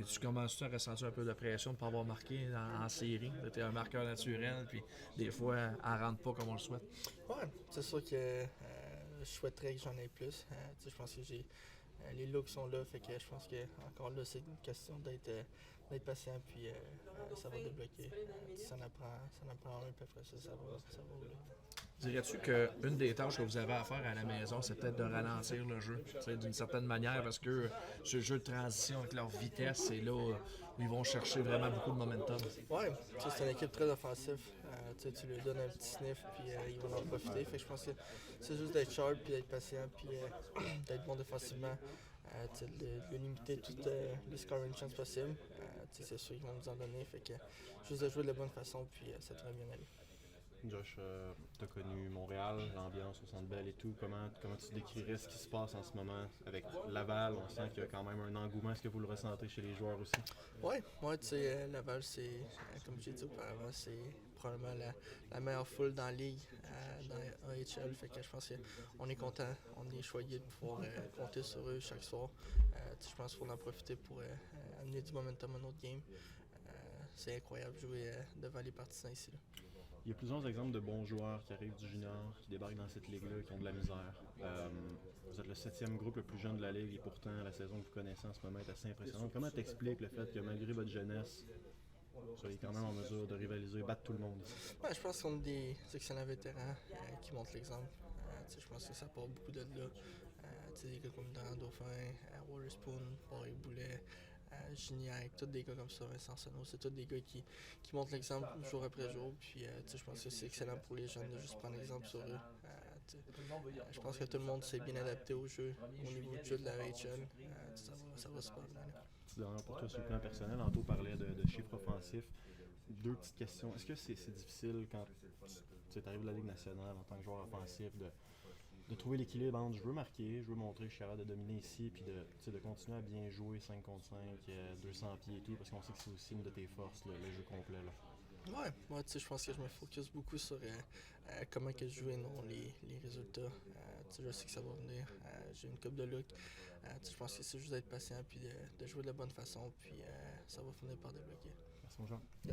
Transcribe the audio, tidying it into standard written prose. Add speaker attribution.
Speaker 1: tu commences à ressentir un peu de pression de ne pas avoir marqué en série? Tu es un marqueur naturel, puis des fois, elle ne rentre pas comme on le souhaite.
Speaker 2: Ouais, c'est sûr que je souhaiterais que j'en ai plus. Je pense que j'ai les looks sont là, fait que je pense que encore là, c'est une question d'être patient, puis ça va débloquer. Ça en apprend un, puis après ça va rouler.
Speaker 1: Dirais-tu qu'une des tâches que vous avez à faire à la maison, c'est peut-être de ralentir le jeu, d'une certaine manière, parce que ce jeu de transition avec leur vitesse, c'est là où ils vont chercher vraiment beaucoup de momentum.
Speaker 2: Ouais, c'est une équipe très offensive. Tu lui donnes un petit sniff, puis ils vont en profiter. Fait que je pense que c'est juste d'être sharp, puis d'être patient, puis d'être bon défensivement. De limiter toutes les scoring chances possibles. C'est sûr qu'ils vont nous en donner. Fait que juste de jouer de la bonne façon, puis ça devrait bien aller.
Speaker 3: Josh, tu as connu Montréal, l'ambiance au Centre Bell et tout. Comment tu décrirais ce qui se passe en ce moment avec Laval? On sent qu'il y a quand même un engouement. Est-ce que vous le ressentez chez les joueurs aussi?
Speaker 2: Ouais, tu sais, Laval, c'est, comme j'ai dit auparavant, c'est probablement la meilleure foule dans la ligue, dans AHL. Fait que je pense qu'on est content, on est choyé de pouvoir compter sur eux chaque soir. Je pense qu'il faut en profiter pour amener du momentum à notre game. C'est incroyable de jouer devant les partisans ici. Là.
Speaker 3: Il y a plusieurs exemples de bons joueurs qui arrivent du junior, qui débarquent dans cette ligue-là, qui ont de la misère. Vous êtes le 7e groupe le plus jeune de la ligue et pourtant la saison que vous connaissez en ce moment est assez impressionnante. Comment t'expliques le fait que malgré votre jeunesse, vous soyez quand même en mesure de rivaliser et battre tout le monde ici?
Speaker 2: Ouais, je pense qu'on a des excellents vétérans qui montrent l'exemple. Je pense que ça part beaucoup de là. Des gars comme Dan Dauphin, Waterspoon, Paul Boulet, Gignac, tous des gars comme ça, Vincent Sonneau, c'est tous des gars qui montrent l'exemple jour après jour. Puis je pense que c'est excellent pour les jeunes de juste prendre l'exemple sur eux. Je pense que tout le monde s'est bien adapté au jeu, au niveau du jeu de la HL. Ça va super bien.
Speaker 3: Petite dernière pour toi sur le plan personnel, Anto parlait de chiffres offensifs. Deux petites questions. Est-ce que c'est difficile quand tu arrives de la Ligue nationale en tant que joueur offensif de trouver l'équilibre entre je veux marquer, je veux montrer que je suis capable de dominer ici, puis de continuer à bien jouer 5 contre 5, 200 pieds et tout, parce qu'on sait que c'est aussi une de tes forces, le jeu complet. Là.
Speaker 2: Ouais, je pense que je me focus beaucoup sur comment que je joue et non les résultats. Je sais que ça va venir. J'ai une coupe de look. Je pense que c'est juste d'être patient puis de jouer de la bonne façon, puis ça va finir par débloquer.
Speaker 3: Merci mon Jean.
Speaker 2: Yeah.